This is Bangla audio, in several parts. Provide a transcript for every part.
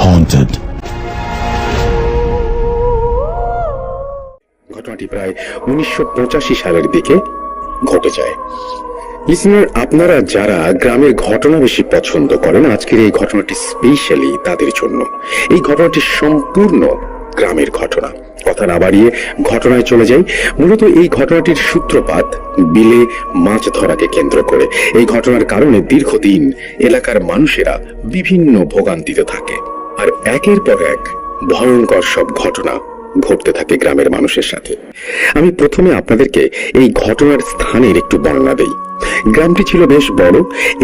haunted. ঘটনাটি প্রায় 1985 সালের দিকে ঘটে যায়। লিসনার, আপনারা যারা গ্রামের ঘটনা বেশি পছন্দ করেন, আজকের এই ঘটনাটি স্পেশালি তাদের জন্য। এই ঘটনাটি সম্পূর্ণ গ্রামের ঘটনা। কথা না বাড়িয়ে ঘটনায় চলে যাই। মূলত এই ঘটনাটির সূত্রপাত বিলে মাছ ধরাকে কেন্দ্র করে। এই ঘটনার কারণে দীর্ঘদিন এলাকার মানুষেরা বিভিন্ন ভোগান্তিতে থাকে, আর একের পর এক ভয়ঙ্কর সব ঘটনা ঘটতে থাকে গ্রামের মানুষের সাথে। আমি প্রথমে আপনাদেরকে এই ঘটনার স্থানের একটু বর্ণনা দেই। গ্রামটি ছিল বেশ বড়।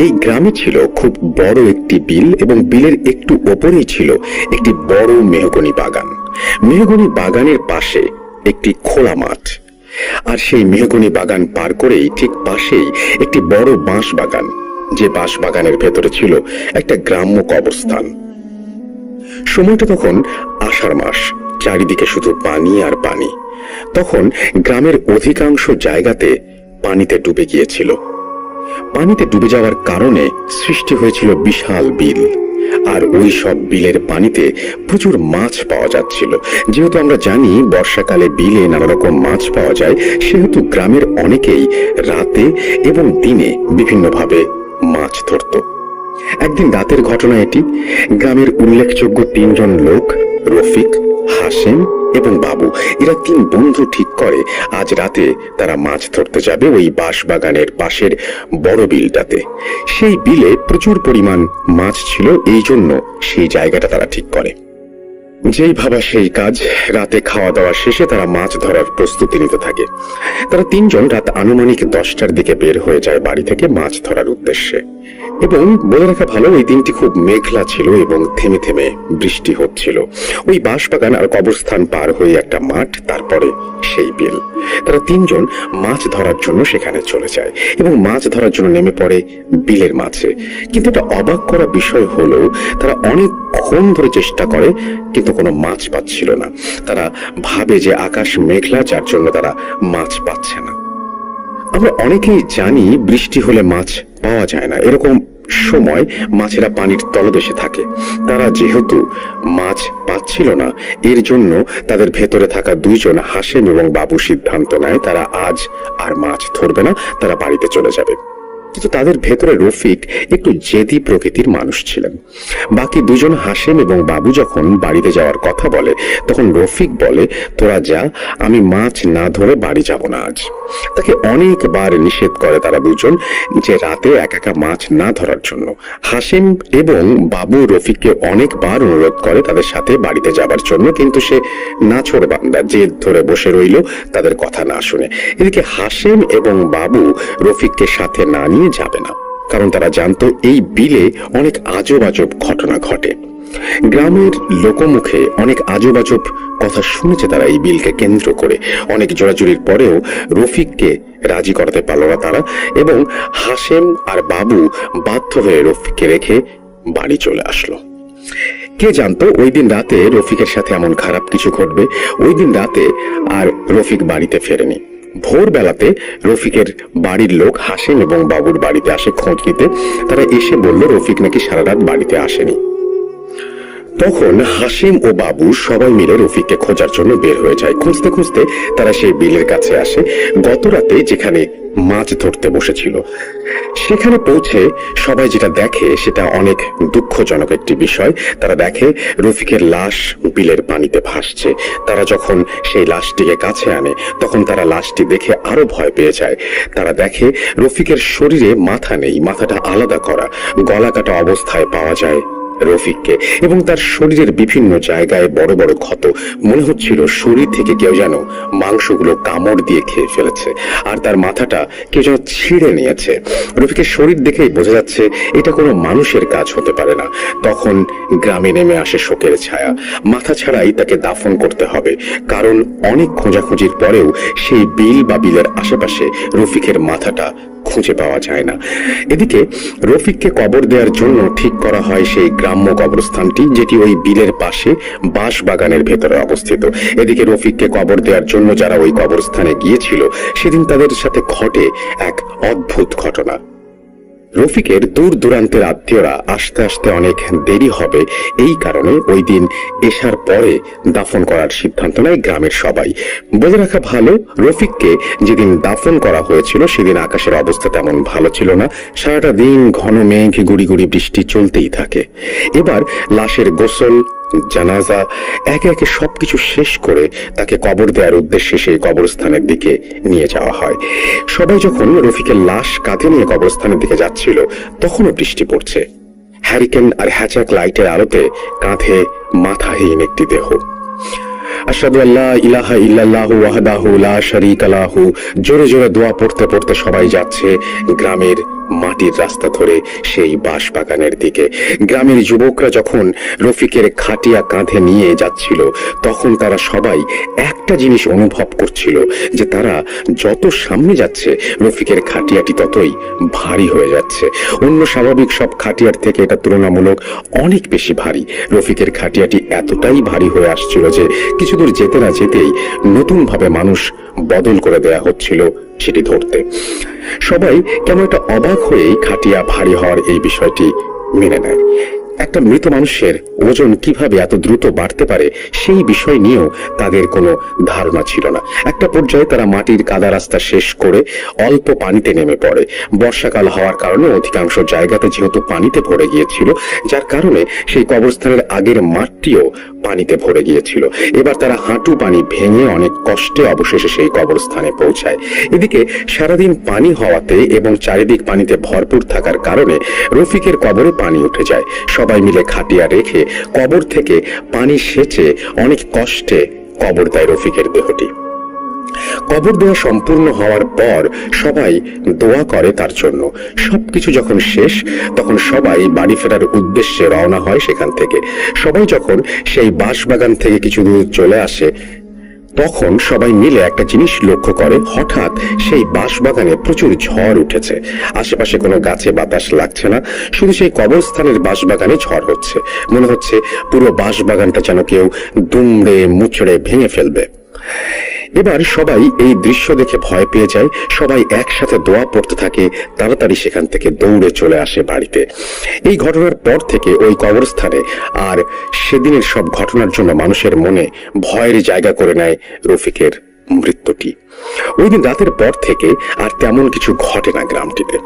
এই গ্রামে ছিল খুব বড় একটি বিল, এবং বিলের একটু ওপরেই ছিল একটি বড় মেহগনি বাগান। মেহগনি বাগানের পাশে একটি খোলা মাঠ, আর সেই মেহগনি বাগান পার করেই ঠিক পাশেই একটি বড় বাঁশ বাগান, যে বাঁশ বাগানের ভেতরে ছিল একটা গ্রাম্য কবরস্থান। সময়টা তখন আষাঢ় মাস, চারিদিকে শুধু পানি আর পানি। তখন গ্রামের অধিকাংশ জায়গাতে পানিতে ডুবে গিয়েছিল। পানিতে ডুবে যাওয়ার কারণে সৃষ্টি হয়েছিল বিশাল বিল, আর ওই সব বিলের পানিতে প্রচুর মাছ পাওয়া যাচ্ছিল। যেহেতু আমরা জানি বর্ষাকালে বিলে নানা রকম মাছ পাওয়া যায়, সেহেতু গ্রামের অনেকেই রাতে এবং দিনে বিভিন্নভাবে মাছ ধরত। একদিন রাতের ঘটনা এটি। গ্রামের উল্লেখযোগ্য 3 জন লোক, রফিক, হাসেম এবং বাবু, এরা 3 বন্ধু ঠিক করে আজ রাতে তারা মাছ ধরতে যাবে ওই বাঁশ বাগানের পাশের বড় বিলটাতে। সেই বিলে প্রচুর পরিমাণ মাছ ছিল, এই জন্য সেই জায়গাটা তারা ঠিক করে। যেই ভাবা সেই কাজ। রাতে খাওয়া দাওয়া শেষে তারা মাছ ধরার প্রস্তুতি নিতে থাকে। তারা 3 জন রাত আনুমানিক 10টার দিকে বের হয়ে যায় বাড়ি থেকে মাছ ধরার উদ্দেশ্যে। এবং বলে রাখা ভালো, ওই দিনটি খুব মেঘলা ছিল এবং থেমে থেমে বৃষ্টি হচ্ছিল। ওই বাঁশবাগান আর কবরস্থান পার হয়ে একটা মাঠ, তারপরে সেই বিল। তারা 3 জন মাছ ধরার জন্য সেখানে চলে যায় এবং মাছ ধরার জন্য নেমে পড়ে বিলের মাঝে। কিন্তু একটা অবাক করা বিষয় হলো, তারা অনেকক্ষণ ধরে চেষ্টা করে কিন্তু কোনো মাছ পাচ্ছিল না। তারা ভাবে যে আকাশ মেঘলা, যার জন্য তারা মাছ পাচ্ছে না। আমরা অনেকেই জানি বৃষ্টি হলে মাছ পাওয়া যায় না, এরকম সময় মাছেরা পানির তলদেশে থাকে। তারা যেহেতু মাছ পাচ্ছিল না, এর জন্য তাদের ভেতরে থাকা 2 জন হাসেম এবং বাবু সিদ্ধান্ত নেয় তারা আজ আর মাছ ধরবে না, তারা বাড়িতে চলে যাবে। কিন্তু তাদের ভেতরে রফিক একটু জেদি প্রকৃতির মানুষ ছিলেন। বাকি 2 জন হাসেম এবং বাবু যখন বাড়িতে যাওয়ার কথা বলে, তখন রফিক বলে, তোরা যা, আমি মাছ না ধরে বাড়ি যাব না আজ। তাকে অনেকবার নিষেধ করে তারা 2 জন যে রাতে একা মাছ না ধরার জন্য। হাসেম এবং বাবু রফিককে অনেকবার অনুরোধ করে তাদের সাথে বাড়িতে যাবার জন্য, কিন্তু সে নাছোড়বান্দা জেদ ধরে বসে রইল তাদের কথা না শুনে। এদিকে হাসেম এবং বাবু রফিককে সাথে না নিয়ে যাবে না, কারণ তারা জানতো এই বিলে অনেক আজব আজব ঘটনা ঘটে। গ্রামের লোকমুখে অনেক আজব আজব কথা শুনেছে তারা এই বিলকে কেন্দ্র করে। অনেক জোরাজুরির পরেও রফিককে রাজি করাতে পারল না তারা, এবং হাসেম আর বাবু বাধ্য হয়ে রফিককে রেখে বাড়ি চলে আসলো। কে জানতো ওই দিন রাতে রফিকের সাথে এমন খারাপ কিছু ঘটবে। ওই দিন রাতে আর রফিক বাড়িতে ফেরেনি। ভোরবেলাতে রফিকের বাড়ির লোক হাসেম এবং বাবুর বাড়িতে আসে খোঁজ নিতে। তারা এসে বলল রফিক নাকি সারা রাত বাড়িতে আসেনি। তখন হাসিম ও বাবু সবাই মিলে রফিককে খোঁজার জন্য বের হয়ে যায়। খুঁজতে খুঁজতে তারা সেই বিলের কাছে আসে গত রাতে যেখানে মাছ ধরতে বসেছিল। সেখানে পৌঁছে সবাই যেটা দেখে সেটা অনেক দুঃখজনক একটি বিষয়। তারা দেখে রফিকের লাশ বিলের পানিতে ভাসছে। তারা যখন সেই লাশটিকে কাছে আনে, তখন তারা লাশটি দেখে আরো ভয় পেয়ে যায়। তারা দেখে রফিকের শরীরে মাথা নেই, মাথাটা আলাদা করা, গলা কাটা অবস্থায় পাওয়া যায় রফিককে, এবং তার শরীরের বিভিন্ন জায়গায় বড় বড় ক্ষত। মনে হচ্ছিল শরীর থেকে কেউ যেন মাংসগুলো কামড় দিয়ে খেয়ে ফেলেছে, আর তার মাথাটা কেউ যেন ছিঁড়ে নিয়েছে। রফিকের শরীর দেখেই বোঝা যাচ্ছে এটা কোনো মানুষের কাজ হতে পারে না। তখন গ্রামে নেমে আসে শোকের ছায়া। মাথা ছাড়াই তাকে দাফন করতে হবে, কারণ অনেক খোঁজাখুঁজির পরেও সেই বিল বা বিলের আশেপাশে রফিকের মাথাটা খুঁজে পাওয়া যায় না। এদিকে রফিককে কবর দেওয়ার জন্য ঠিক করা হয় সেই গ্রাম্য কবরস্থানটি, যেটি ওই বিলের পাশে বাঁশ বাগানের ভেতরে অবস্থিত। এদিকে রফিককে কবর দেওয়ার জন্য যারা ওই কবরস্থানে গিয়েছিল, সেদিন তাদের সাথে ঘটে এক অদ্ভুত ঘটনা। রফিকের দূর দূরান্তের আত্মীয়রা আসতে আসতে অনেক দেরি হবে, এই কারণে ওই দিন এশার পরে দাফন করার সিদ্ধান্ত নেয় গ্রামের সবাই। বলে রাখা ভালো, রফিককে যেদিন দাফন করা হয়েছিল সেদিন আকাশের অবস্থা তেমন ভালো ছিল না। সারাটা দিন ঘন মেঘ, গুড়ি গুড়ি বৃষ্টি চলতেই থাকে। এবার লাশের গোসল, জানাজা, একে একে সবকিছু শেষ করে তাকে কবর দেওয়ার উদ্দেশ্যে সেই কবরস্থানের দিকে নিয়ে যাওয়া হয়। সবাই যখন রফিকের লাশ কাঁধে নিয়ে কবরস্থানের দিকে যাচ্ছিল তখনও বৃষ্টি পড়ছে। হ্যারিকেন আর হ্যাচাক লাইটের আলোতে কাঁধে মাথাহীন একটি দেহ। আশহাদু আল্লা ইলাহা ইল্লাল্লাহু ওয়াহদাহু লা শারীকা লাহু জোরে জোরে দোয়া পড়তে পড়তে সবাই যাচ্ছে গ্রামের মাটির রাস্তা ধরে সেই বাঁশবাগানের দিকে। গ্রামের যুবকরা যখন রফিকের খাটিয়া কাঁধে নিয়ে যাচ্ছিল তখন তারা সবাই একটা জিনিস অনুভব করছিল যে তারা যত সামনে যাচ্ছে রফিকের খাটিয়াটি ততই ভারী হয়ে যাচ্ছে। অন্য স্বাভাবিক সব খাটিয়ার থেকে এটা তুলনামূলক অনেক বেশি ভারী। রফিকের খাটিয়াটি এতটাই ভারী হয়ে আসছিল যে কিছু দূর যেতে না যেতেই নতুন ভাবে মানুষ বদল করে দেয়া হচ্ছিল সেটি ধরতে। সবাই কেমন একটা অবাক হয়েই খাটিয়া ভারী হওয়ার এই বিষয়টি মেনে নেয়। একটা মৃত মানুষের ওজন কিভাবে এত দ্রুত বাড়তে পারে সেই বিষয় নিয়েও তাদের কোনো ধারণা ছিল না। একটা পর্যায়ে তারা মাটির কাদা রাস্তা শেষ করে অল্প পানিতে নেমে পড়ে। বর্ষাকাল হওয়ার কারণে অধিকাংশ জায়গাতে যেহেতু পানিতে ভরে গিয়েছিল, যার কারণে সেই কবরস্থানের আগের মাঠটিও পানিতে ভরে গিয়েছিল। এবার তারা হাঁটু পানি ভেঙে অনেক কষ্টে অবশেষে সেই কবরস্থানে পৌঁছায়। এদিকে সারাদিন পানি হওয়াতে এবং চারিদিক পানিতে ভরপুর থাকার কারণে রফিকের কবরে পানি উঠে যায়। সবাই মিলে খাটিয়া রেখে কবর থেকে পানি সেচে অনেক কষ্টে কবর দেয় রফিকের দেহটি। কবর দেওয়া সম্পূর্ণ হওয়ার পর সবাই দোয়া করে তার জন্য। সবকিছু যখন শেষ তখন সবাই বাড়ি ফেরার উদ্দেশ্যে রওনা হয় সেখান থেকে। সবাই যখন সেই বাঁশবাগান থেকে কিছু দূর চলে আসে তখন সবাই মিলে একটা জিনিস লক্ষ্য করে, হঠাৎ সেই বাঁশবাগানে প্রচুর ঝড় উঠেছে। আশেপাশে কোনো গাছে বাতাস লাগছে না, শুধু সেই কবরস্থানের বাঁশবাগানে ঝড় হচ্ছে। মনে হচ্ছে পুরো বাঁশবাগানটা যেন কেউ দুমড়ে মুচড়ে ভেঙে ফেলবে। এবার সবাই এই দৃশ্য দেখে ভয় পেয়ে যায়। সবাই একসাথে দোয়া পড়তে থাকে, তাড়াতাড়ি সেখান থেকে দৌড়ে চলে আসে বাড়িতে। এই ঘটনার পর থেকে ওই কবরস্থানে আর সেদিনের সব ঘটনার জন্য মানুষের মনে ভয়ের জায়গা করে নেয় রফিকের মৃত্যুটি। ওই দিন রাতের পর থেকে আর তেমন কিছু ঘটে না গ্রামটিতে।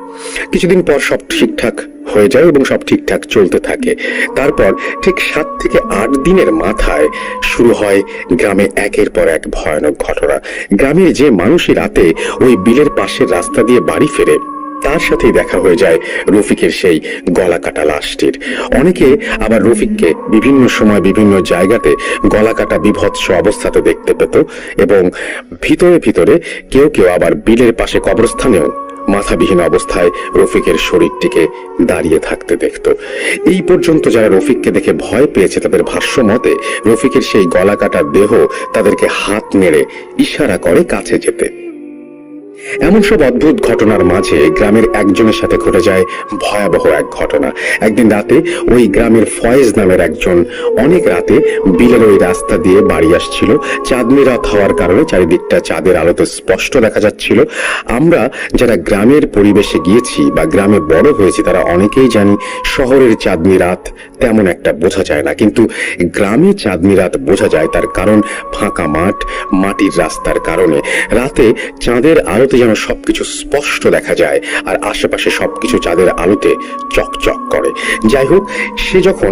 কিছুদিন পর সব ঠিকঠাক হয়ে যায় এবং সব ঠিকঠাক চলতে থাকে। তারপর ঠিক 7 থেকে 8 দিনের মাথায় শুরু হয় গ্রামে একের পর এক ভয়ানক ঘটনা। গ্রামের যে মানুষই রাতে ওই বিলের পাশের রাস্তা দিয়ে বাড়ি ফেরে তার সাথেই দেখা হয়ে যায় রফিকের সেই গলা কাটা লাশটির। অনেকে আবার রফিককে বিভিন্ন সময় বিভিন্ন জায়গাতে গলা কাটা বিভৎস অবস্থাতে দেখতে পেত এবং ভিতরে ভিতরে কেউ কেউ আবার বিলের পাশে কবরস্থানেও মাথাবিহীন অবস্থায় রফিকের শরীরটিকে দাঁড়িয়ে থাকতে দেখত। এই পর্যন্ত যারা রফিককে দেখে ভয় পেয়েছে তাদের ভাষ্য মতে রফিকের সেই গলা কাটা দেহ তাদেরকে হাত নেড়ে ইশারা করে কাছে যেতে। এমন সব অদ্ভুত ঘটনার মাঝে গ্রামের একজনের সাথে ঘটে যায় ভয়াবহ এক ঘটনা। একদিন রাতে ওই গ্রামের ফয়েজ নামের একজন অনেক রাতে বিলের ওই রাস্তা দিয়ে বাড়ি আসছিল। চাঁদনি রাত হওয়ার কারণে চারিদিকটা চাঁদের আলোতে স্পষ্ট দেখা যাচ্ছিল। আমরা যারা গ্রামের পরিবেশে গিয়েছি বা গ্রামে বড় হয়েছি তারা অনেকেই জানি শহরের চাঁদনি রাত তেমন একটা বোঝা যায় না, কিন্তু গ্রামে চাঁদনি রাত বোঝা যায়। তার কারণ ফাঁকা মাঠ, মাটির রাস্তার কারণে রাতে চাঁদের আলোতে যেন সবকিছু স্পষ্ট দেখা যায় আর আশেপাশে সবকিছু চাঁদের আলোতে চকচক করে। যাই হোক, সে যখন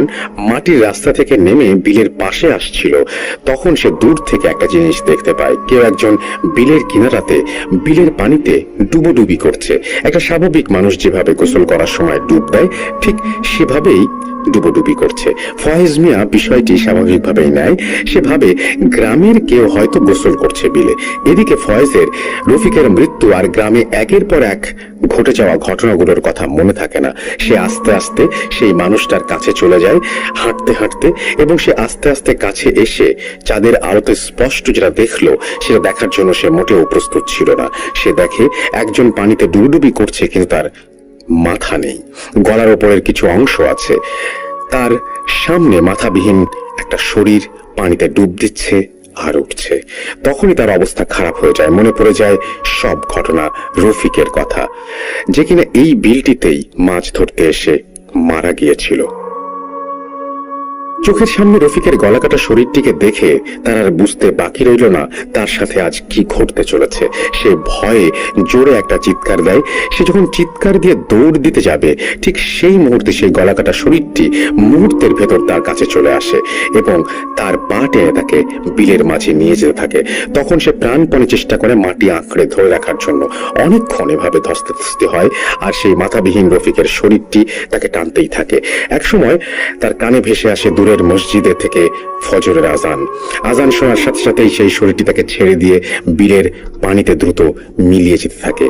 মাটির রাস্তা থেকে নেমে বিলের পাশে আসছিল তখন সে দূর থেকে একটা জিনিস দেখতে পায়। কেউ একজন বিলের কিনারাতে বিলের পানিতে ডুবোডুবি করছে। একটা স্বাভাবিক মানুষ যেভাবে গোসল করার সময় ডুব দেয় ঠিক সেভাবেই ডুবোডুবি করছে। ফয়েজ মিয়া বিষয়টি স্বাভাবিকভাবেই নেয়। সে ভাবে গ্রামের কেউ হয়তো গোসল করছে বিলে। এদিকে ফয়েজের রফিকের মৃত্যু আর গ্রামে একের পর এক ঘটে যাওয়া ঘটনাগুলোর কথা মনে থাকে না। সে আস্তে আস্তে সেই মানুষটার কাছে চলে যায় হাঁটতে হাঁটতে, এবং সে আস্তে আস্তে কাছে এসে চাঁদের আলোতে স্পষ্ট যেটা দেখলো সেটা দেখার জন্য সে মোটেও প্রস্তুত ছিল না। সে দেখে একজন পানিতে ডুবডুবি করছে, কিন্তু তার মাথা নেই, গলার ওপরের কিছু অংশ আছে। তার সামনে মাথাবিহীন একটা শরীর পানিতে ডুব দিচ্ছে আর উঠছে। তখনই তার অবস্থা খারাপ হয়ে যায়, মনে পড়ে যায় সব ঘটনা, রফিকের কথা, যে কিনা এই বিলটিতেই মাছ ধরতে এসে মারা গিয়েছিল। চোখের সামনে রফিকের গলাকাটা শরীরটিকে দেখে তার আর বুঝতে বাকি রইল না তার সাথে আজ কি ঘটতে চলেছে। সে ভয়ে জোরে একটা চিৎকার দেয়। সে যখন চিৎকার দিয়ে দৌড় দিতে যাবে, ঠিক সেই মুহূর্তে সেই গলাকাটা শরীরটি মুহূর্তের ভেতর তার কাছে চলে আসে এবং তার পা টেনে তাকে বিলের মাঝে নিয়ে যেতে থাকে। তখন সে প্রাণপণে চেষ্টা করে মাটি আঁকড়ে ধরে রাখার জন্য। অনেকক্ষণ এভাবে ধস্তাধস্তি হয় আর সেই মাথাবিহীন রফিকের শরীরটি তাকে টানতেই থাকে। একসময় তার কানে ভেসে আসে দূরের মসজিদে থেকে ফজরের আজান। আজান শোনার সাথে সাথেই সেই শরীরটি তাকে ছেড়ে দিয়ে বিলের পানিতে দ্রুত মিলিয়ে যেতে থাকে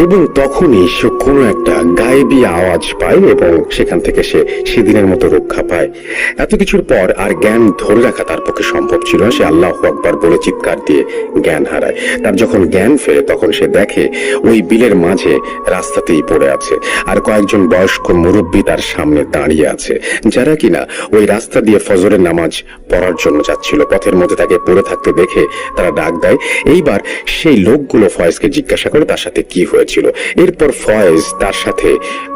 এবং তখনই সে কোনো একটা গায়েবী আওয়াজ পায় এবং সেখান থেকে সে সেদিনের মতো রক্ষা পায়। এত কিছুর পর আর জ্ঞান ধরে রাখা তার পক্ষে সম্ভব ছিল না। সে আল্লাহু আকবার বলে চিৎকার দিয়ে জ্ঞান হারায়। তার যখন জ্ঞান ফেরে তখন সে দেখে ওই বিলের মাঝে রাস্তাতেই পড়ে আছে আর কয়েকজন বয়স্ক মুরব্বী তার সামনে দাঁড়িয়ে আছে, যারা কিনা ওই রাস্তা দিয়ে ফজরের নামাজ পড়ার জন্য যাচ্ছিল। পথের মধ্যে তাকে পড়ে থাকতে দেখে তারা ডাক দেয়। এইবার সেই লোকগুলো ফয়েজকে জিজ্ঞাসা করে তার সাথে কি হয়েছিল। এরপর ফয়েজ তার সাথে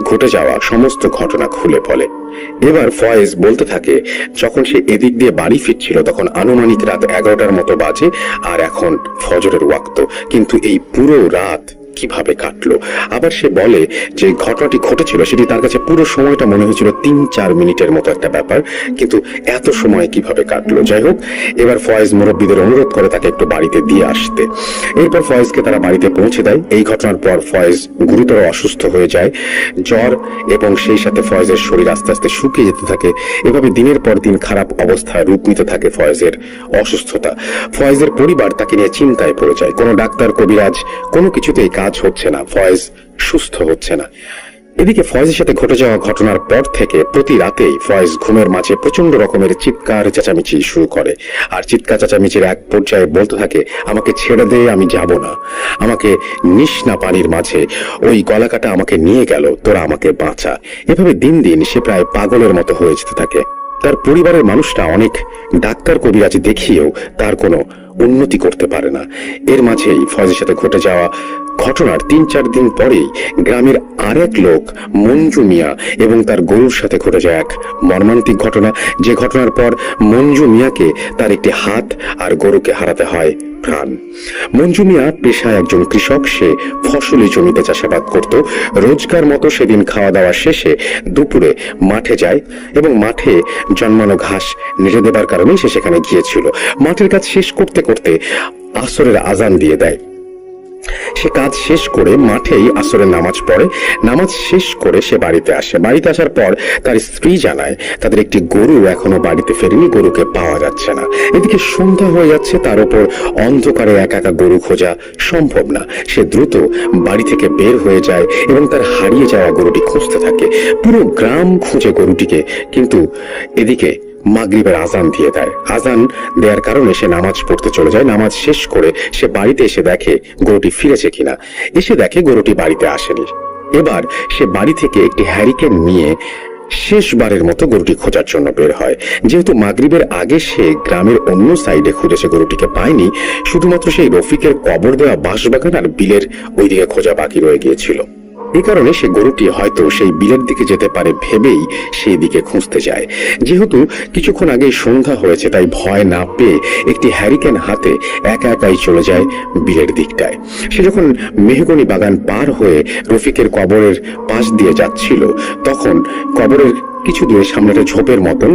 ঘটে যাওয়া সমস্ত ঘটনা খুলে বলে। এবার ফয়েজ বলতে থাকে, যখন সে এদিক দিয়ে বাড়ি ফিরছিল তখন আনুমানিক রাত 11টার মতো বাজে আর এখন ফজরের ওয়াক্ত, কিন্তু এই পুরো রাত কিভাবে কাটলো। আবার সে বলে যে ঘটনাটি ঘটেছিল সেটি তার কাছে পুরো সময়টা মনে হয়েছিল 3-4 মিনিটের মতো একটা ব্যাপার, কিন্তু এত সময় কিভাবে কাটলো। যাই হোক, এবার ফয়েজ মুরব্বীদের অনুরোধ করে তাকে একটু বাড়িতে দিয়ে আসতে। এরপর ফয়েজকে তারা বাড়িতে পৌঁছে দেয়। এই ঘটনার পর ফয়েজ গুরুতর অসুস্থ হয়ে যায়, জ্বর এবং সেই সাথে ফয়েজের শরীর আস্তে আস্তে শুকিয়ে যেতে থাকে। এভাবে দিনের পর দিন খারাপ অবস্থায় রূপ নিতে থাকে ফয়েজের অসুস্থতা। ফয়েজের পরিবার তাকে নিয়ে চিন্তায় পড়ে যায়। কোনো ডাক্তার, কবিরাজ কোনো কিছুতেই কাজ হচ্ছে না, ফয়েজ সুস্থ হচ্ছে না। এদিকে ফয়েজের সাথে ঘটে যাওয়া ঘটনার পর থেকে প্রতি রাতেই ফয়েজ ঘুমের মাঝে প্রচন্ড রকমের চিৎকার চেঁচামেচি শুরু করে আর চিৎকার চেঁচামেচির এক পর্যায়ে বলতে থাকে, আমাকে ছেড়ে দে, আমি যাব না, আমাকে নিষ্ণা পানির মাঝে ওই গলাকাটা আমাকে নিয়ে গেল, তোরা আমাকে বাঁচা। এভাবে দিন দিন সে প্রায় পাগলের মতো হয়ে যেতে থাকে। তার পরিবারের মানুষরা অনেক ডাক্তার কবিরাজ দেখিয়েও তার কোনো উন্নতি করতে পারে না। এর মাঝেই ফয়েজের সাথে ঘটে যাওয়া ঘটনার 3-4 দিন পরেই গ্রামের আরেক লোক মঞ্জু মিয়া এবং তার গরুর সাথে ঘটে যায় এক মর্মান্তিক ঘটনা, যে ঘটনার পর মঞ্জু মিয়াকে তার একটি হাত আর গরুকে হারাতে হয় প্রাণ। মঞ্জু মিয়া পেশায় একজন কৃষক। সে ফসলি জমিতে চাষাবাদ করত। রোজকার মতো সেদিন খাওয়া দাওয়া শেষে দুপুরে মাঠে যায় এবং মাঠে জন্মানো ঘাস নেড়ে দেবার কারণে সে সেখানে গিয়েছিল। মাঠের কাজ শেষ করতে করতে আসরের আজান দিয়ে দেয়। সে কাজ শেষ করে মাঠেই আসরের নামাজ পড়ে। নামাজ শেষ করে সে বাড়িতে আসে। বাড়িতে আসার পর তার স্ত্রী জানায় তাদের একটি গরু এখনো বাড়িতে ফেরেনি, গরুকে পাওয়া যাচ্ছে না। এদিকে সন্ধ্যা হয়ে যাচ্ছে, তার উপর অন্ধকারে একা একা গরু খোঁজা সম্ভব না। সে দ্রুত বাড়ি থেকে বের হয়ে যায় এবং তার হারিয়ে যাওয়া গরুটি খুঁজতে থাকে। পুরো গ্রাম খুঁজে গরুটিকে, কিন্তু এদিকে মাগরিবের আজান দিয়ে দেয়। আজান দেওয়ার কারণে সে নামাজ পড়তে চলে যায়। নামাজ শেষ করে সে বাড়িতে এসে দেখে গরুটি ফিরেছে কিনা। এসে দেখে গরুটি বাড়িতে আসেনি। এবার সে বাড়ি থেকে একটি হ্যারিকেন নিয়ে শেষবারের মতো গরুটি খোঁজার জন্য বের হয়। যেহেতু মাগরিবের আগে সে গ্রামের অন্য সাইডে খুঁজেছে, গরুটিকে পায়নি। শুধুমাত্র সেই রফিকের কবর দেওয়া বাঁশবাগান আর বিলের ওইদিকে খোঁজা বাকি রয়ে গিয়েছিল। এই কারণে সে গরুটি হয়তো সেই বিলের দিকে যেতে পারে ভেবেই সেই দিকে খুঁজতে যায়। যেহেতু কিছুক্ষণ আগে সন্ধ্যা হয়েছে, তাই ভয় না পেয়ে একটি হ্যারিকেন হাতে একা একাই চলে যায় বিলের দিকটায়। সে যখন মেহগনি বাগান পার হয়ে রফিকের কবরের পাশ দিয়ে যাচ্ছিল, তখন কবরের কিছু দূরে সামনে একটা ঝোপের মতন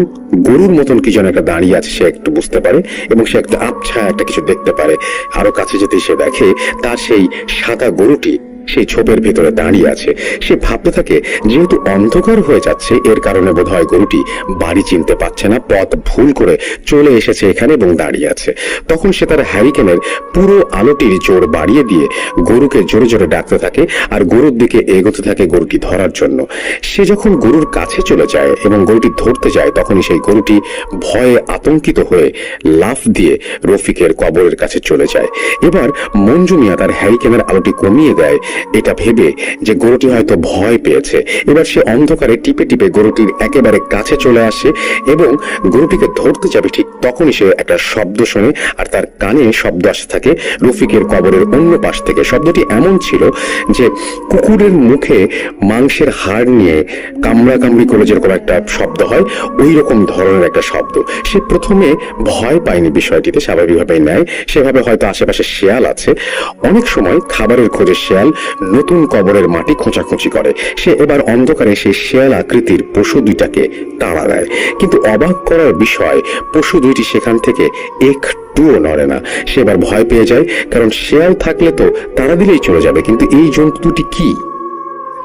গরুর মতন কি যেন একটা দাঁড়িয়ে আছে সে একটু বুঝতে পারে এবং সে একটা আবছা একটা কিছু দেখতে পারে। আরো কাছে যেতে সে দেখে তার সেই সাদা গরুটি সেই ঝোপের ভিতরে দাঁড়িয়ে আছে। সে ভাবতে থাকে যেহেতু অন্ধকার হয়ে যাচ্ছে, এর কারণে বোধহয় গরুটি বাড়ি চিনতে পারছে না, পথ ভুল করে চলে এসেছে এখানে এবং দাঁড়িয়ে আছে। তখন সে তার হ্যারিকেনের পুরো আলোটির জোর বাড়িয়ে দিয়ে গরুকে জোরে জোরে ডাকতে থাকে আর গরুর দিকে এগোতে থাকে গরুটি ধরার জন্য। সে যখন গরুর কাছে চলে যায় এবং গরুটি ধরতে যায়, তখনই সেই গরুটি ভয়ে আতঙ্কিত হয়ে লাফ দিয়ে রফিকের কবরের কাছে চলে যায়। এবার মঞ্জু মিয়া তার হ্যারিকেনের আলোটি কমিয়ে দেয় এটা ভেবে যে গরুটি হয়তো ভয় পেয়েছে। এবার সে অন্ধকারে টিপে টিপে গরুটির একেবারে কাছে চলে আসে এবং গরুটিকে ধরতে যাবে, ঠিক তখনই সে একটা শব্দ শোনে, আর তার কানে শব্দ আসতে থাকে রফিকের কবরের অন্য পাশ থেকে। শব্দটি এমন ছিল যে কুকুরের মুখে মাংসের হাড় নিয়ে কামড়াকামড়ি করে যেরকম একটা শব্দ হয়, ওই রকম ধরনের একটা শব্দ। সে প্রথমে ভয় পায়নি বিষয়টিতে, স্বাভাবিকভাবেই নেয়, সেভাবে হয়তো আশেপাশে শেয়াল আছে। অনেক সময় খাবারের খোঁজে শেয়াল নতুন কবরের মাটি খোঁচাখুঁচি করে। সে এবার অন্ধকারে সেই শেয়াল আকৃতির পশু দুইটাকে তাড়া দেয়, কিন্তু অবাক করার বিষয় পশু দুইটি সেখান থেকে একটুও নড়ে না। সে এবার ভয় পেয়ে যায়, কারণ শেয়াল থাকলে তো তাড়া দিলেই চলে যাবে, কিন্তু এই জন্তু দুটি কি?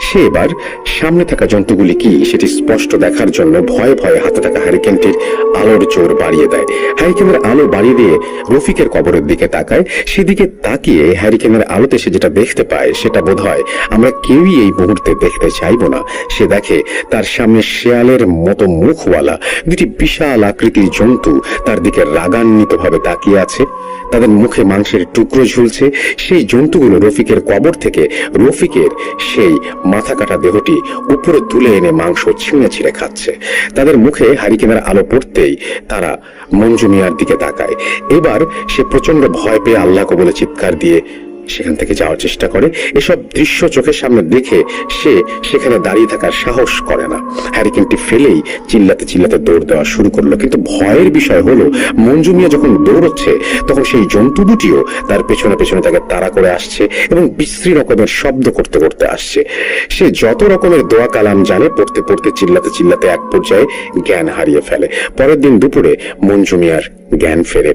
সে এবার সামনে থাকা জন্তুগুলি কি সেটি স্পষ্ট দেখার জন্য ভয়ে ভয়ে হাতে থাকা হ্যারিকেনটির আলোর জোর বাড়িয়ে দেয়। হ্যারিকেনের আলো বাড়িয়ে দিয়ে রফিকের কবরের দিকে তাকায়। সেদিকে তাকিয়ে হ্যারিকেনের আলোতে সে যেটা দেখতে পায় সেটা বোধহয় আমরা কেউই এই মুহূর্তে দেখতে চাইব না। সে দেখে তার সামনে শেয়ালের মতো মুখওয়ালা দুটি বিশাল আকৃতির জন্তু তার দিকে রাগান্বিতভাবে তাকিয়ে আছে। তাদের মুখে মাংসের টুকরো ঝুলছে। সেই জন্তুগুলো রফিকের কবর থেকে রফিকের সেই মাথা কাটা দেহটি উপরে তুলে এনে মাংস ছিঁড়ে ছিঁড়ে খাচ্ছে। তাদের মুখে হ্যারিকেনের আলো পড়তেই তারা মঞ্জু মিয়ার দিকে তাকায়। এবার সে প্রচন্ড ভয় পেয়ে আল্লাহকে বলে চিৎকার দিয়ে সেখান থেকে যাওয়ার চেষ্টা করে। এসব দৃশ্য চোখের সামনে দেখে সে সেখানে দাঁড়িয়ে থাকার সাহস করে না। হ্যারিকেনটি ফেলেই চিল্লাতে চিল্লাতে দৌড় দেওয়া শুরু করলো। কিন্তু ভয়ের বিষয় হলো মঞ্জু মিয়া যখন দৌড়চ্ছে তখন সেই জন্তু দুটিও তার পেছনে পেছনে তাকে তাড়া করে আসছে এবং বিশ্রী রকমের শব্দ করতে করতে আসছে। সে যত রকমের দোয়া কালাম জানে পড়তে পড়তে চিল্লাতে চিল্লাতে এক পর্যায়ে জ্ঞান হারিয়ে ফেলে। পরের দিন দুপুরে মঞ্জু মিয়ার জ্ঞান ফেরে।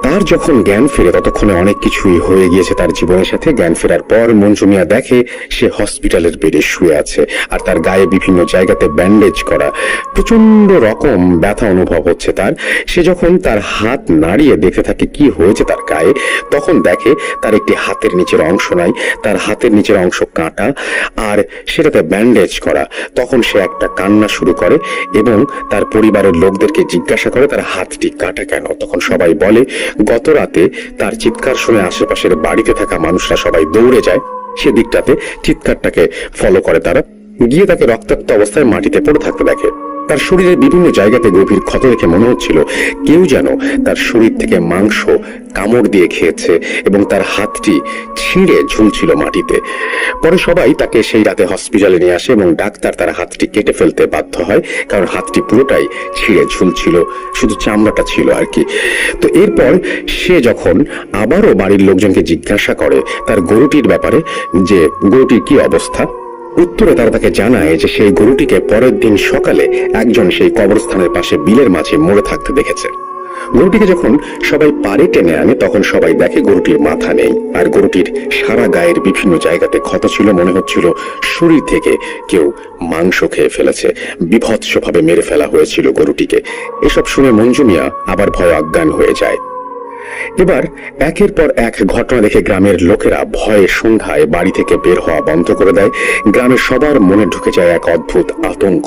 তার যখন জ্ঞান ফেরে ততক্ষণে অনেক কিছুই হয়ে গিয়েছে তার জীবনের সাথে। জ্ঞান ফেরার পর মঞ্জু মিয়া দেখে সে হসপিটালের বেডে শুয়ে আছে, আর তার গায়ে বিভিন্ন জায়গাতে ব্যান্ডেজ করা। প্রচন্ড রকম ব্যথা অনুভব হচ্ছে তার। সে যখন তার হাত নাড়িয়ে দেখতে থাকে কি হয়েছে তার গায়ে, তখন দেখে তার একটি হাতের নিচের অংশ নাই, তার হাতের নিচের অংশ কাটা আর সেটাতে ব্যান্ডেজ করা। তখন সে একটা কান্না শুরু করে এবং তার পরিবারের লোকদেরকে জিজ্ঞাসা করে তার হাতটি কাটা কেন। তখন সবাই বলে গত রাতে তার চিৎকার শুনে আশেপাশের বাড়িতে থাকা মানুষরা সবাই দৌড়ে যায় সেদিকটাতে। চিৎকারটাকে ফলো করে তারা, গিয়ে তাকে রক্তাক্ত অবস্থায় মাটিতে পড়ে থাকতে দেখে। তার শরীরের বিভিন্ন জায়গাতে গভীর ক্ষত দেখে মনে হচ্ছিল কেউ যেন তার শরীর থেকে মাংস কামড় দিয়ে খেয়েছে এবং তার হাতটি ছিঁড়ে ঝুলছিল মাটিতে। পরে সবাই তাকে সেই রাতে হসপিটালে নিয়ে আসে এবং ডাক্তার তার হাতটি কেটে ফেলতে বাধ্য হয়, কারণ হাতটি পুরোটাই ছিঁড়ে ঝুলছিল, শুধু চামড়াটা ছিল আর কি। তো এরপর সে যখন আবারও বাড়ির লোকজনকে জিজ্ঞাসা করে তার গরুটির ব্যাপারে, যে গরুটির কি অবস্থা, উত্তরে তারা তাকে জানায় যে সেই গরুটিকে পরের দিন সকালে একজন সেই কবরস্থানের পাশে বিলের মাঝে মরে থাকতে দেখেছে। গরুটিকে যখন সবাই পাড়ে টেনে আনে তখন সবাই দেখে গরুটির মাথা নেই, আর গরুটির সারা গায়ের বিভিন্ন জায়গাতে ক্ষত ছিল। মনে হচ্ছিল শরীর থেকে কেউ মাংস খেয়ে ফেলেছে, বিভৎসভাবে মেরে ফেলা হয়েছিল গরুটিকে। এসব শুনে মঞ্জু মিয়া আবার ভয় অজ্ঞান হয়ে যায়। এবার একের পর এক ঘটনা দেখে গ্রামের লোকেরা ভয়ে সন্ধ্যায় বাড়ি থেকে বের হওয়া বন্ধ করে দেয়। গ্রামের সবার মনে ঢুকে যায় এক অদ্ভুত আতঙ্ক।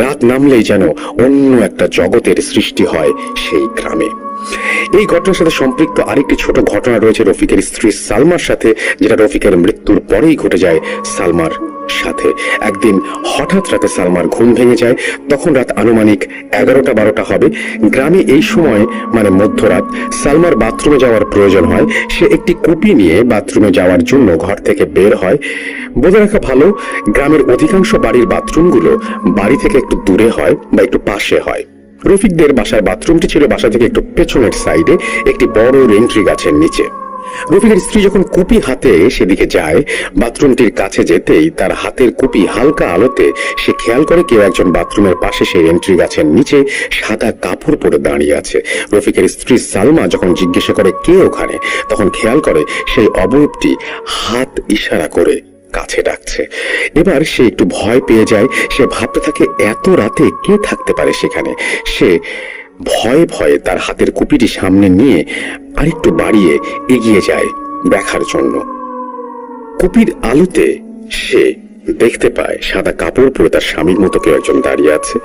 রাত নামলেই যেন অন্য একটা জগতের সৃষ্টি হয় সেই গ্রামে। এই ঘটনার সাথে সম্পৃক্ত আরেকটি ছোট ঘটনা রয়েছে রফিকের স্ত্রী সালমার সাথে, যেটা রফিকের মৃত্যুর পরেই ঘটে যায় সালমার সাথে। একদিন হঠাৎ রাতে সালমার ঘুম ভেঙে যায়। তখন রাত আনুমানিক 11টা-12টা হবে। গ্রামে এই সময় মানে মধ্যরাত সালমার বাথরুমে যাওয়ার প্রয়োজন হয়। সে একটি কুপি নিয়ে বাথরুমে যাওয়ার জন্য ঘর থেকে বের হয়। বলে রাখা ভালো, গ্রামের অধিকাংশ বাড়ির বাথরুমগুলো বাড়ি থেকে একটু দূরে হয় বা একটু পাশে হয়। রফিকদের বাসার বাথরুমটি ছিল বাসা থেকে একটু পেছনের সাইডে একটি বড় রেন্ট্রি গাছের নিচে। রফিকের স্ত্রী যখন কুপি হাতে সেদিকে যায়, বাথরুমটির কাছে যেতেই তার হাতের কুপি হালকা আলোতে সে খেয়াল করে কেউ একজন বাথরুমের পাশে সেই এন্ট্রি গাছের নিচে সাদা কাপড় পরে দাঁড়িয়ে আছে। রফিকের স্ত্রী সালমা যখন জিজ্ঞাসা করে কে ওখানে, তখন খেয়াল করে সেই অবয়বটি হাত ইশারা করে কাছে ডাকছে। এবার সে একটু ভয় পেয়ে যায়। সে ভাবতে থাকে এত রাতে কে থাকতে পারে সেখানে। সে ভয়ে ভয়ে তার হাতের কুপিটি সামনে নিয়ে আরেকটু বাড়িয়ে এগিয়ে যায় দেখার জন্য। কুপির আলোতে সে দেখতে পায় সাদা কাপড় পরে তার স্বামীর মতো কেউ একজন দাঁড়িয়ে আছে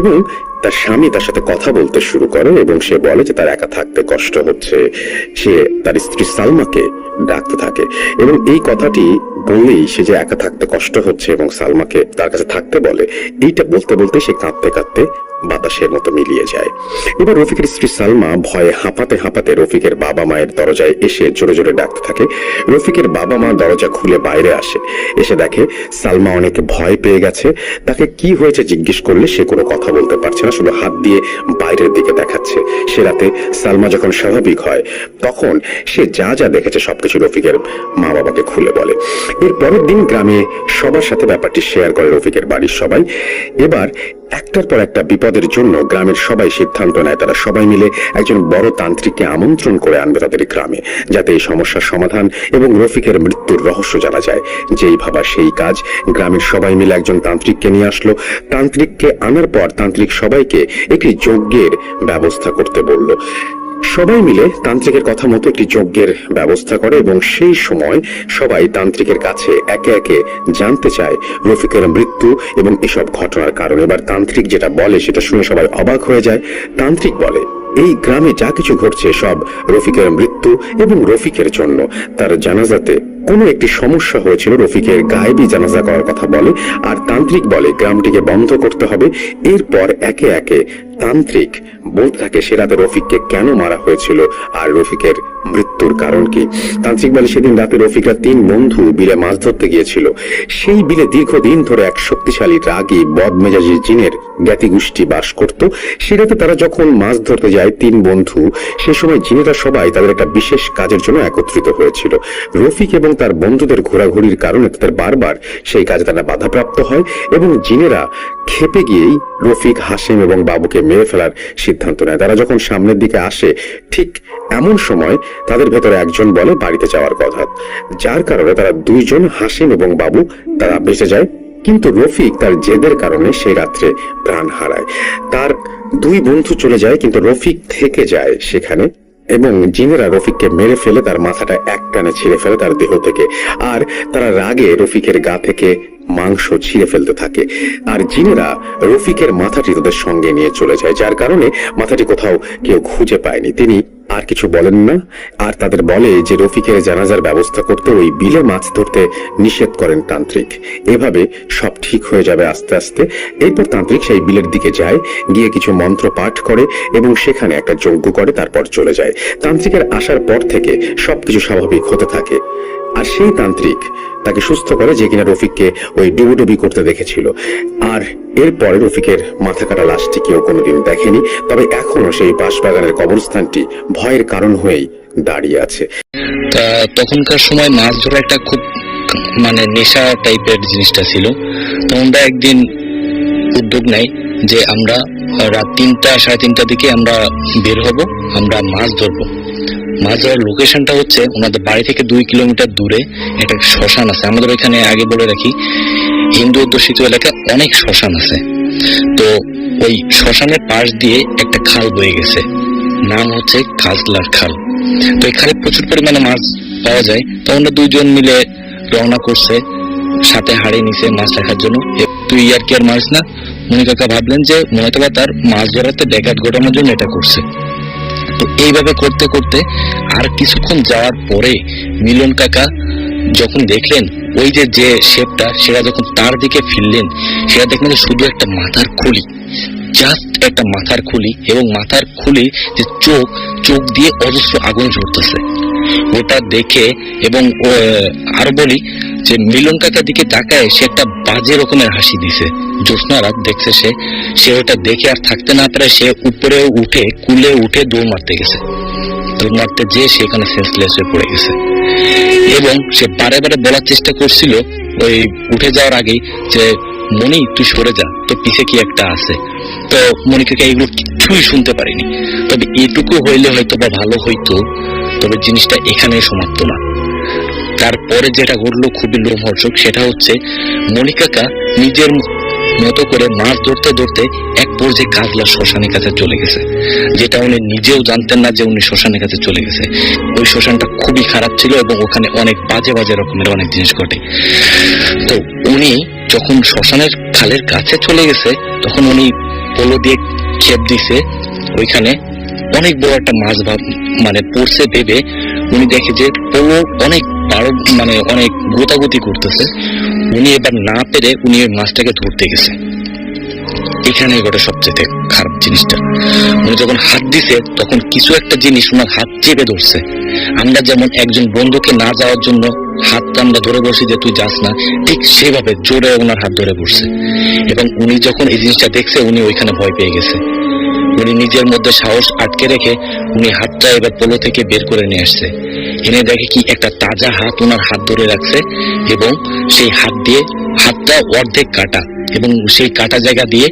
এবং তার স্বামী তার সাথে কথা বলতে শুরু করে এবং সে বলে যে তার একা থাকতে কষ্ট হচ্ছে। সে তার স্ত্রী সালমাকে ডাকতে থাকে এবং এই কথাটি বললেই সে যে একা থাকতে কষ্ট হচ্ছে এবং সালমাকে তার কাছে থাকতে বলে, এইটা বলতে বলতে সে কাঁদতে কাঁদতে বাতাসের মতো মিলিয়ে যায়। এবার রফিকের স্ত্রী সালমা ভয়ে হাঁপাতে হাঁপাতে রফিকের বাবা মায়ের দরজায় এসে জোরে জোরে ডাকতে থাকে। রফিকের বাবা মা দরজা খুলে বাইরে আসে, এসে দেখে সালমা অনেক ভয় পেয়ে গেছে। তাকে কি হয়েছে জিজ্ঞেস করলে সে কোনো কথা বলতে পারছে না, শুধু হাত দিয়ে বাইরের দিকে দেখাচ্ছে। সে রাতে সালমা যখন স্বাভাবিক হয় তখন সে যা যা দেখেছে সবকিছু রফিকের মা বাবাকে খুলে বলে। এর পরের দিন গ্রামে সবার সাথে ব্যাপারটি শেয়ার করে রফিকের বাড়ির সবাই। এবার একটার পর একটা বিপদের জন্য গ্রামের সবাই সিদ্ধান্ত নেয় তারা সবাই মিলে একজন বড় তান্ত্রিককে আমন্ত্রণ করে আনবে তাদের গ্রামে, যাতে এই সমস্যার সমাধান এবং রফিকের মৃত্যুর রহস্য জানা যায়। যেই ভাবা সেই কাজ, গ্রামের সবাই মিলে একজন তান্ত্রিককে নিয়ে আসলো। তান্ত্রিককে আনার পর তান্ত্রিক সবাইকে একটি যজ্ঞের ব্যবস্থা করতে বলল। সবাই মিলে তান্ত্রিকের কথা মতো একটি যজ্ঞের ব্যবস্থা করে এবং সেই সময় সবাই তান্ত্রিকের কাছে একে একে জানতে চায় রফিকের মৃত্যু এবং এসব ঘটনার কারণ। এবার তান্ত্রিক যেটা বলে সেটা শুনে সবাই অবাক হয়ে যায়। তান্ত্রিক বলে এই গ্রামে যা কিছু ঘটছে সব রফিকের মৃত্যু এবং রফিকের জন্য। তার জানাজাতে কোনো একটি সমস্যা হয়েছিল, রফিকের গায়েবী জানাজা করার কথা বলে। আর তান্ত্রিক বলে গ্রামটিকে বন্ধ করতে হবে। এরপর একে একে তান্ত্রিক বলতে থাকে সে রাতে রফিককে কেন মারা হয়েছিল আর রফিকের মৃত্যুর কারণ কি। তান্ত্রিক বলে সেদিন রাতে রফিকরা 3 বন্ধু বিলে মাছ ধরতে গিয়েছিল। সেই বিলে দীর্ঘদিন ধরে এক শক্তিশালী রাগী বদমেজাজি জিনের জ্ঞাতি গোষ্ঠী বাস করত। সে রাতে তারা যখন মাছ ধরতে যায় 3 বন্ধু, সে সময় জিনেরা সবাই তাদের একটা বিশেষ কাজের জন্য একত্রিত হয়েছিল। রফিক এবং তার বন্ধুদের ঘোরাঘুরির কারণে তাদের বারবার সেই কাজে তারা বাধাপ্রাপ্ত হয় এবং জিনেরা খেপে গিয়েই রফিক, হাসিম এবং বাবুকে মেরে ফেলার সিদ্ধান্ত নেয়। তারা যখন সামনের দিকে আসে ঠিক এমন সময় তাদের ভেতরে একজন বলে বাড়িতে যাওয়ার কথা, যার কারণে তারা 2 জন হাসিম এবং বাবু তারা বেঁচে যায়। কিন্তু রফিক তার জেদের কারণে সেই রাত্রে প্রাণ হারায়। তার 2 বন্ধু চলে যায় কিন্তু রফিক থেকে যায় সেখানে এবং জিনেরা রফিককে মেরে ফেলে তার মাথাটা একটানে ছিঁড়ে ফেলে তার দেহ থেকে। আর তারা রাগে রফিকের গা থেকে মাংস ছিঁড়ে ফেলতে থাকে। আর জিনেরা রফিকের মাথাটি তাদের সঙ্গে নিয়ে চলে যায়, যার কারণে মাথাটি কোথাও কেউ খুঁজে পায়নি। তিনি আর কিছু বলেন না। আর তাদের বলে যে রফিকের জানাজার ব্যবস্থা করতে ওই বিলে মাছ ধরতে নিষেধ করেন তান্ত্রিক। এভাবে সব ঠিক হয়ে যাবে আস্তে আস্তে। এরপর তান্ত্রিক সেই বিলের দিকে যায়, গিয়ে কিছু মন্ত্র পাঠ করে এবং সেখানে একটা যজ্ঞ করে, তারপর চলে যায়। তান্ত্রিকের আসার পর থেকে সবকিছু স্বাভাবিক হতে থাকে। আর সেই তান্ত্রিক তাকে সুস্থ করে যে কিনা রফিককে ওই ডুবুডুবি করতে দেখেছিল। আর এরপরে রফিকের মাথা কাটা লাশটি কেউ কোনোদিন দেখেনি, তবে এখনো সেই বাঁশবাগানের কবরস্থানটি ভয়ের কারণ হয়েই দাঁড়িয়ে আছে। তা তখনকার সময় মাছ ধরা একটা খুব নেশা টাইপের জিনিসটা ছিল। তো আমরা একদিন উদ্যোগ নেই যে আমরা রাত 3টা 3:30টার দিকে আমরা বের হব, আমরা মাছ ধরবো। মাছ ধরার লোকেশনটা হচ্ছে ওনাদের বাড়ি থেকে 2 কিলোমিটার দূরে একটা শ্মশান আছে। আমাদের ওইখানে আগে বলে রাখি, হিন্দু অধ্যুষিত এলাকায় অনেক শ্মশান আছে। তো ওই শ্মশানের পাশ দিয়ে একটা খাল বয়ে গেছে, নাম হচ্ছে কাজলার খাল। তো এখানে প্রচুর পরিমাণে মাছ পাওয়া যায়। তো আমরা 2 জন মিলে রওনা করছে, সাথে হাড়ি নিছে মাছ রাখার জন্য। তুই আর কি আর মাছ না, মনি কাকা ভাবলেন যে মনে তো তার মাছ ধরাতে ব্যাঘাত ঘটানোর জন্য এটা করছে। তো এইভাবে করতে করতে আর কিছুক্ষণ যাওয়ার পরে মিলন কাকা যখন দেখলেন ওই যে শেপটা, সেটা যখন তার দিকে ফিরলেন, সেটা দেখলেন শুধু একটা মাথার খুলি, জাস্ট একটা মাথার খুলি, এবং মাথার খুলি যে চোখ দিয়ে অজস্র আগুন ঝরতেছে। ওটা দেখে এবং আরো বলি যে মিলন কাকার দিকে তাকায় সে একটা বাজে রকমের হাসি দিছে। জ্যোৎস্না রাত দেখছে সে ওটা দেখে আর থাকতে না পারে, সে উপরে উঠে কুলে উঠে দৌড় মারতে গেছে। দৌড় মারতে যেয়ে সেখানে সেন্সলেস হয়ে পড়ে গেছে। এবং সে বারে বারে বলার চেষ্টা করছিল ওই উঠে যাওয়ার আগেই যে মনি তুই সরে যা, তো পিছে কি একটা আছে। তো মনি কাকা এগুলো কিছুই শুনতে পারিনি। তবে এটুকু হইলে হয়তো বা ভালো হইতো, তবে জিনিসটা এখানে সমাপ্ত না। তারপরে যেটা ঘটলো খুবই লোমহর্ষক, সেটা হচ্ছে মনি কাকা নিজের মতো করে মাছ ধরতে ধরতে এক পর্যায়ে কাজলা শ্মশানের কাছে চলে গেছে, যেটা উনি নিজেও জানতেন না যে উনি শ্মশানের কাছে চলে গেছে। ওই শ্মশানটা খুবই খারাপ ছিল এবং ওখানে অনেক বাজে বাজে রকমের অনেক জিনিস ঘটে। তো উনি যখন শ্মশানের খালের কাছে চলে গেছে তখন উনি পোলো দিয়ে খেপ দিছে, ওইখানে অনেক বড় একটা মাছ মানে পড়ছে ভেবে উনি দেখে যে পোলো অনেক মানে অনেক গোতাগুতি করতেছে। উনি এবার না পেরে উনি ওই মাছটাকে ধরতে গেছে। এখানে ঘটে সবচেয়ে খারাপ জিনিসটা, উনি যখন হাত দিছে তখন কিছু একটা জিনিস ওনার হাত চেপে ধরছে। আমরা যেমন একজন বন্ধুকে না যাওয়ার জন্য হাতটা আমরা ধরে বসি যে তুই যাস না, ঠিক সেভাবে জোরে ওনার হাত ধরে বসছে। এবং উনি যখন এই জিনিসটা দেখছে উনি ওইখানে ভয় পেয়ে গেছে। উনি নিজের মধ্যে সাহস আটকে রেখে উনি হাতটা এবার পোলো থেকে বের করে নিয়ে আসছে। এনে দেখে কি একটা তাজা হাত ওনার হাত ধরে রাখছে এবং সেই হাত দিয়ে হাতটা অর্ধেক কাটা এবং সেই কাটা জায়গা দিয়ে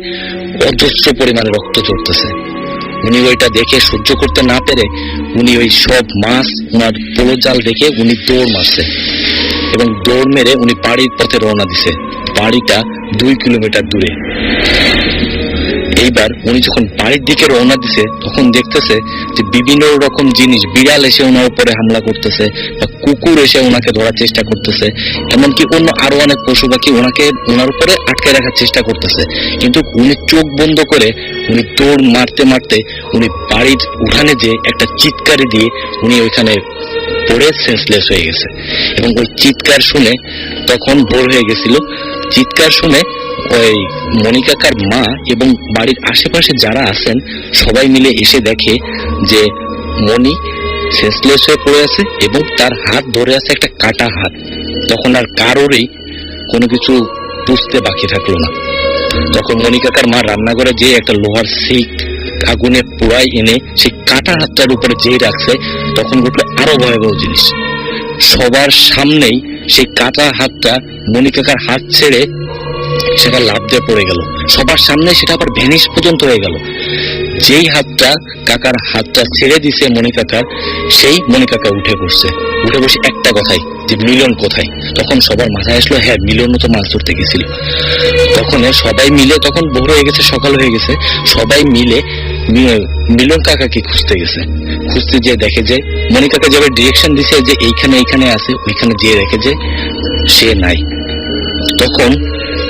অজস্র পরিমাণে রক্ত ঝরতেছে। উনি ওইটা দেখে সহ্য করতে না পেরে উনি ওই সব মাছ ওনার পোলো জাল দেখে উনি দৌড় মারছে এবং দৌড় মেরে উনি বাড়ির পথে রওনা দিছে। বাড়িটা 2 কিলোমিটার দূরে। এইবার উনি যখন বাড়ির দিকে রওনা দিছে তখন দেখতেছে যে বিভিন্ন রকম জিনিস, বিড়াল এসে ওনার উপরে হামলা করতেছে বা কুকুর এসে ওনাকে ধরার চেষ্টা করতেছে, এমনকি অন্য আরো অনেক পশু পাখি ওনার উপরে আটকে রাখার চেষ্টা করতেছে। কিন্তু উনি চোখ বন্ধ করে উনি দৌড় মারতে মারতে উনি বাড়ির উঠানে যে একটা চিৎকারি দিয়ে উনি ওইখানে পড়ে সেন্সলেস হয়ে গেছে। এবং ওই চিৎকার শুনে তখন ভোর হয়ে গেছিল। চিৎকার শুনে ওই মনিকাকার মা এবং বাড়ির আশেপাশে যারা আছেন সবাই মিলে এসে দেখে যে মনি সেন্সলেস হয়ে পড়ে আছে এবং তার হাত ধরে আছে একটা কাটা হাত। তখন আর কারোরই কোনো কিছু বুঝতে বাকি থাকলো না। তখন মনিকাকার মা রান্নাঘরে যে একটা লোহার শিক আগুনে পোড়াই এনে সেই কাটা হাতটার উপরে যেই রাখছে তখন ঘটলো আরো ভয়াবহ জিনিস। সবার সামনেই সেই কাটা হাতটা মনিকাকার হাত ছেড়ে সেটা লাফ দিয়ে পড়ে গেল। সবার সামনে সেটা আবার ভ্যানিশ পর্যন্ত হয়ে গেল। যেই হাতটা কাকার হাতটা ছেড়ে দিছে মনিকাকার, সেই মনিকাকা উঠে বসছে। উঠে বসে একটা কথাই যে মিলন কোথায়। তখন সবার মাথায় আসলো হ্যাঁ মিলনও তো মাছ ধরতে গেছিল। তখন সবাই মিলে, তখন ভোর হয়ে গেছে, সকাল হয়ে গেছে, সবাই মিলে মিলন কাকাকে খুঁজতে গেছে। খুঁজতে যেয়ে দেখে যে মনিকাকা যাবে ডিরেকশন দিছে যে এইখানে এইখানে আছে, ওইখানে যেয়ে দেখে যে সে নাই। তখন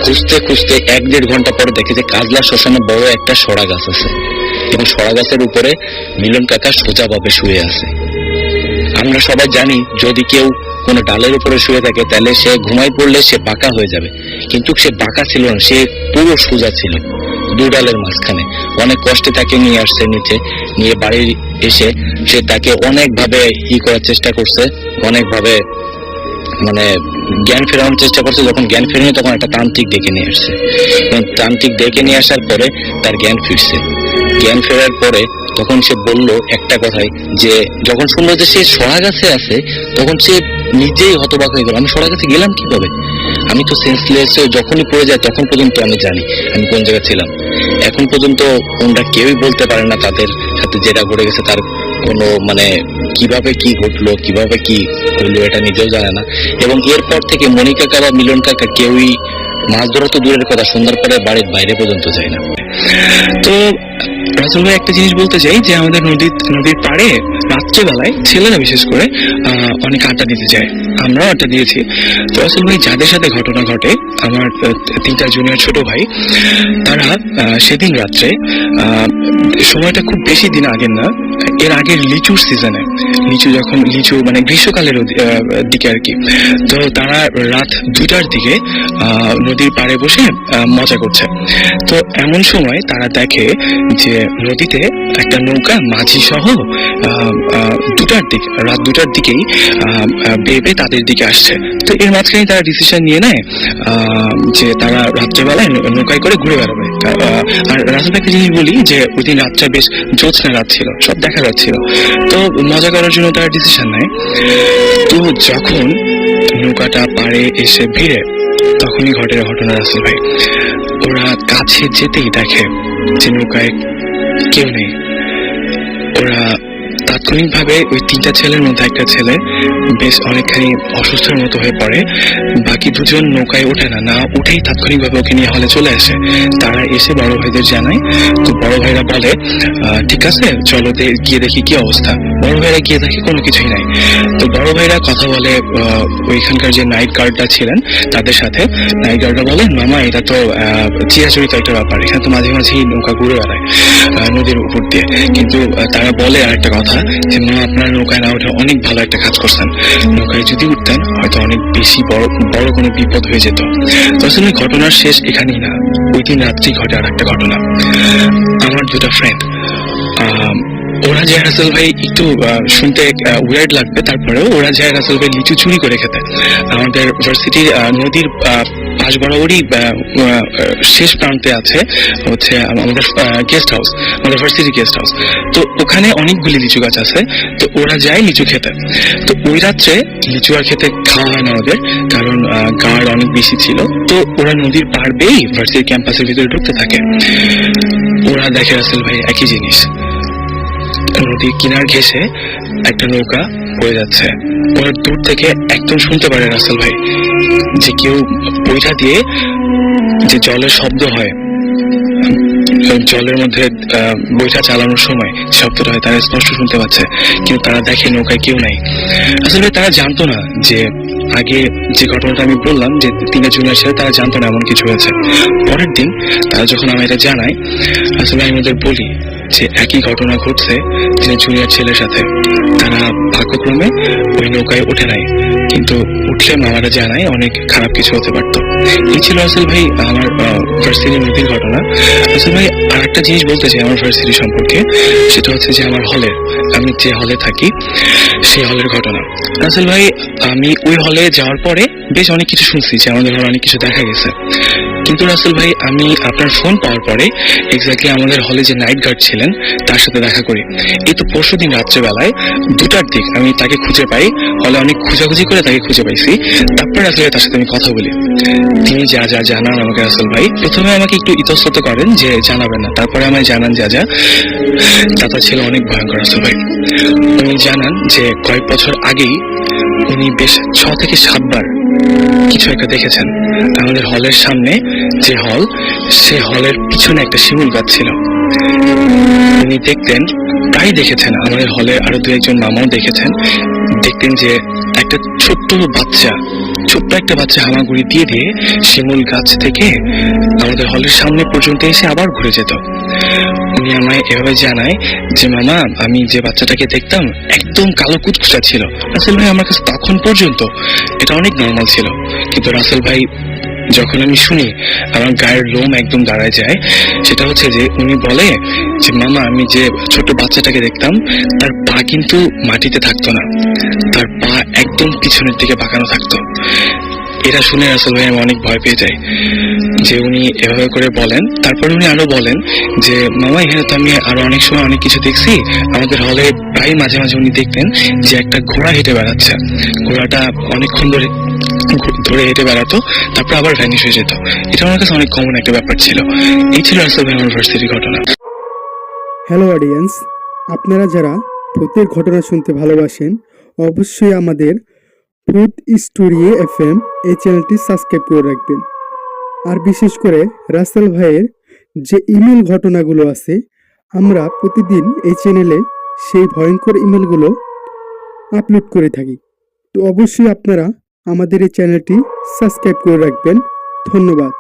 খুঁজতে খুঁজতে 1-1.5 ঘন্টা পরে দেখে যে কাজলা শ্মশানে বড় একটা সরা গাছ আছে এবং সরা গাছের উপরে মিলন কাকা সোজাভাবে শুয়ে আছে। আমরা সবাই জানি যদি কেউ কোনো ডালের উপরে শুয়ে থাকে তাহলে সে ঘুমাই পড়লে সে বাঁকা হয়ে যাবে, কিন্তু সে বাঁকা ছিল না, সে পুরো সোজা ছিল 2 ডালের মাঝখানে। অনেক কষ্টে তাকে নিয়ে আসছে নিচে, নিয়ে বাড়ি এসে সে তাকে অনেকভাবে করার চেষ্টা করছে, অনেকভাবে মানে জ্ঞান ফেরানোর চেষ্টা করছে। যখন জ্ঞান ফেরেনি তখন একটা তান্ত্রিক ডেকে নিয়ে আসছে এবং তান্ত্রিক ডেকে নিয়ে আসার পরে তার জ্ঞান ফিরছে। জ্ঞান ফেরার পরে তখন সে বলল একটা কথাই, যে যখন শুনলো যে সে সরা গাছে আছে তখন সে নিজেই হতবাক হয়ে গেল। আমি সরা গাছে গেলাম কিভাবে? আমি তো সেন্সলেস যখনই পড়ে যায় তখন পর্যন্ত আমি জানি আমি কোন জায়গায় ছিলাম। এখন পর্যন্ত ওনারা কেউই বলতে পারে না তাদের সাথে যেটা ঘটে গেছে তার কোনো মানে কিভাবে কি ঘটলো, কিভাবে কি হইলো এটা নিজেও জানে না। এবং এরপর থেকে মনিকাকা বা মিলন কাকা কেউই মাছ ধরা তো দূরের কথা, সন্ধ্যার পরে বাড়ির বাইরে পর্যন্ত যায় না। তো রাসেল ভাই একটা জিনিস বলতে চাই যে আমাদের নদীর পাড়ে রাত্রেবেলায় ছেলেরা বিশেষ করে অনেক আড্ডা দিতে যায়, আমরাও আড্ডা দিয়েছি। তো রাসেল ভাই যাদের সাথে ঘটনা ঘটে, আমার 3টা জুনিয়র ছোট ভাই, তারা সেদিন রাত্রে সময়টা খুব বেশি দিন আগের না, এর আগের লিচুর সিজনে, লিচু মানে গ্রীষ্মকালের দিকে আর কি। তো তারা রাত 2টার দিকে নদীর পাড়ে বসে মজা করছে। তো এমন সময় তারা দেখে যে নদীতে একটা নৌকা মাঝি সহ রাত 2টার দিকেই বেয়ে তাদের দিকে আসছে। তো এর মাঝখানে তারা ডিসিশন নিয়ে নেয় যে তারা রাত্রেবেলায় নৌকায় করে ঘুরে বেড়াবে। আর রাস্তাতে একটা জিনিস বলি যে ওই দিন রাতটা বেশ জ্যোৎস্না রাত ছিল, সব দেখা যাচ্ছিল। তো মজা করার জন্য তারা ডিসিশন নেয়। তো যখন নৌকাটা পাড়ে এসে ভিড়ে তখনই ঘটে ঘটনা রাসেল ভাই। ওরা কাছে যেতেই দেখে যে নৌকায় কেউ নেই। ওরা তাৎক্ষণিকভাবে ওই 3টা ছেলের মধ্যে একটা ছেলে বেশ অনেকখানি অসুস্থের মতো হয়ে পড়ে। বাকি 2জন নৌকায় ওঠে না উঠেই তাৎক্ষণিকভাবে ওকে নিয়ে হলে চলে আসে। তারা এসে বড় ভাইদের জানায়। তো বড় ভাইরা বলে ঠিক আছে চলো গিয়ে দেখি কি অবস্থা। বড় ভাইরা গিয়ে দেখে কোনো কিছুই নাই। তো বড় ভাইরা কথা বলে ওইখানকার যে নাইট গার্ডরা ছিলেন তাদের সাথে। নাইট গার্ডরা বলে, মামা এটা তো চিরাচরিত একটা ব্যাপার, এখানে তো মাঝে মাঝেই নৌকা ঘুরে বেড়ায় নদীর উপর দিয়ে। কিন্তু তারা বলে আর একটা কথা যে, মামা আপনার নৌকায় না উঠে অনেক ভালো একটা কাজ করছেন, নৌকায় যদি উঠতেন হয়তো অনেক বেশি বড় কোনো বিপদ হয়ে যেত। তো আসলে ঘটনার শেষ এখানেই না, ওই দিন রাত্রি ঘটে আর একটা ঘটনা। আমার দুটা ফ্রেন্ড, ওরা যায় রাসেল ভাই, একটু শুনতে উইয়ার্ড লাগবে, তারপরেও ওরা যায় রাসেল ভাই লিচু চুরি করে খেতে। আমাদের ভার্সিটির নদীর পাশ বরাবরই শেষ প্রান্তে আছে হচ্ছে আমাদের গেস্ট হাউস, আমাদের ভার্সিটি গেস্ট হাউস। তো ওখানে অনেকগুলি লিচু গাছ আছে, তো ওরা যায় লিচু খেতে। তো ওই রাত্রে লিচু আর খেতে খাওয়া হয় না ওদের, কারণ গার্ড অনেক বেশি ছিল। তো ওরা নদীর পাড় বেয়েই ভার্সিটি ক্যাম্পাসের ভিতরে ঢুকতে থাকে। ওরা দেখে রাসেল ভাই একই জিনিস, নদীর কিনার ঘেঁষে একটা নৌকা বয়ে যাচ্ছে। ওরা দূর থেকে একদম শুনতে পারে রাসেল ভাই যে কেউ বইটা দিয়ে যে জলের শব্দ হয়, জলের মধ্যে বইটা চালানোর সময় শব্দটা হয়, তারা স্পষ্ট শুনতে পাচ্ছে। কিন্তু তারা দেখে নৌকায় কেউ নাই। আসলে তারা জানতো না যে আগে যে ঘটনাটা আমি বললাম যে 3 জুনিয়র ছিল, তারা জানতো না এমন কিছু হয়েছে। পরের দিন তারা যখন আমি এটা জানাই, আসলে আমি ওদের বলি যে একই ঘটনা ঘটছে 3 জুনিয়র ছেলের সাথে। তারা ভাগ্যক্রমে ওই নৌকায় ওঠে নাই, কিন্তু উঠলে মামারা জানায় অনেক খারাপ কিছু হতে পারতো। এই ছিল আসল ভাই আমার ভার্সিটি নদীর ঘটনা। আসল ভাই আর একটা জিনিস বলতে চাই আমার ভার্সিটি সম্পর্কে, সেটা হচ্ছে যে আমার হলের, আমি যে হলে থাকি সেই হলের ঘটনা। আসল ভাই আমি ওই হলে যাওয়ার পরে বেশ অনেক কিছু শুনছি যে আমাদের হলে অনেক কিছু দেখা গেছে। কিন্তু রাসেল ভাই আমি আপনার ফোন পাওয়ার পরে এক্স্যাক্টলি আমাদের হলে যে নাইট গার্ড ছিলেন তার সাথে দেখা করি। এই তো পরশুদিন রাত্রেবেলায় 2টার দিক আমি তাকে খুঁজে পাই, হলে অনেক খোঁজাখুঁজি করে তাকে খুঁজে পাইছি। তারপরে আসলে তার সাথে আমি কথা বলি। তিনি যা যা জানান আমাকে রাসেল ভাই, প্রথমে আমাকে একটু ইতস্তত করেন যে জানাবেন না, তারপরে আমায় জানান যা যা তা ছিল অনেক ভয়ঙ্কর। রাসেল ভাই উনি জানান যে কয়েক বছর আগেই উনি বেশ 6 থেকে 7 বার কিছু একটা দেখেছেন। আমাদের হলের সামনে যে হল, সে হলের পিছনে একটা শিমুল গাছ ছিল। উনি দেখতেন, প্রায় দেখেছেন, আমাদের হলে আরো 2-1 মামাও দেখেছেন, দেখতেন যে একটা ছোট্ট একটা বাচ্চা হামাগুড়ি দিয়ে দিয়ে শিমুল গাছ থেকে আমাদের হলের সামনে পর্যন্ত এসে আবার ঘুরে যেত। উনি আমায় এভাবে জানায় যে, মামা আমি যে বাচ্চাটাকে দেখতাম একদম কালো কুচকুচা ছিল। রাসেল ভাই আমার কাছে তখন পর্যন্ত এটা অনেক নর্মাল ছিল, কিন্তু রাসেল ভাই যখন আমি শুনি আমার গায়ের লোম একদম দাঁড়ায় যায়। সেটা হচ্ছে যে উনি বলে যে, মামা আমি যে ছোট বাচ্চাটাকে দেখতাম তার পা কিন্তু মাটিতে থাকতো না, তার পা একদম পিছনের দিকে বাঁকানো থাকতো। এটা শুনে রাসেল ভাই আমি অনেক ভয় পেয়ে যাই যে উনি এভাবে করে বলেন। তারপর উনি আরো বলেন যে, মামা এখানে তো আমি আরো অনেক সময় অনেক কিছু দেখছি। আমাদের হলে প্রায় মাঝে মাঝে উনি দেখতেন যে একটা ঘোড়া হেঁটে বেড়াচ্ছে, ঘোড়াটা অনেকক্ষণ ধরে হেঁটে বেড়াতো, তারপর আবার ভ্যানিশ হয়ে যেত। এটা আমার কাছে অনেক কমন একটা ব্যাপার ছিল। এই ছিল রাসেল ভাই আমার ভার্সিটির ঘটনা। হ্যালো অডিয়েন্স, আপনারা যারা ভূতের ঘটনা শুনতে ভালোবাসেন অবশ্যই আমাদের ভূত স্টোরি FM এই চ্যানেলটি সাবস্ক্রাইব করে রাখবেন। আর বিশেষ করে রাসেল ভাইয়ের যে ইমেল ঘটনাগুলো আছে, আমরা প্রতিদিন এই চ্যানেলে সেই ভয়ঙ্কর ইমেলগুলো আপলোড করে থাকি। তো অবশ্যই আপনারা আমাদের এই চ্যানেলটি সাবস্ক্রাইব করে রাখবেন। ধন্যবাদ।